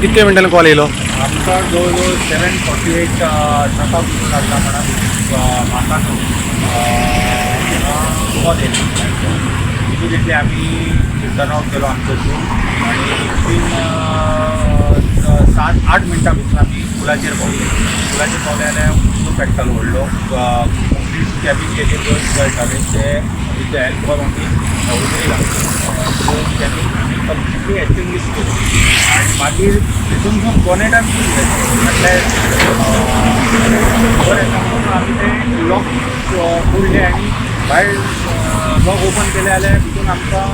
कितके मिनटांनी कॉल येयलो? आमकां जवळजवळ 7:48 ट्रकाक लागला म्हणून म्हाका कॉल येयलो. इमिडिएटली आमी टर्न आउट केलो आमचो शूट आनी विथीन 7-8 मिनटां भितर आमी पुलाचेर पावले. पुलाचेर पावले जाल्यार उदक पेट्टालो व्हडलो. कंप्लीट कॅबीन जे गळटाले ते विथ एल्कोहॉल ओनली उदरी घालता. आमी कंप्लिटली एक्सटिंग्विश केली आनी मागीर तितून बोनेटान म्हटल्यार खबर येता म्हणून आमी ते लॉक उरले आनी भायर लॉक ओपन केले जाल्यार तितून आमकां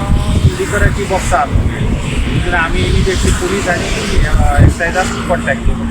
लिकराची बॉक्सां मेळ्ळी. तितून आमी इमिडिएटली पुलीस आनी एक्सायजाक कॉन्टेक्ट केलो.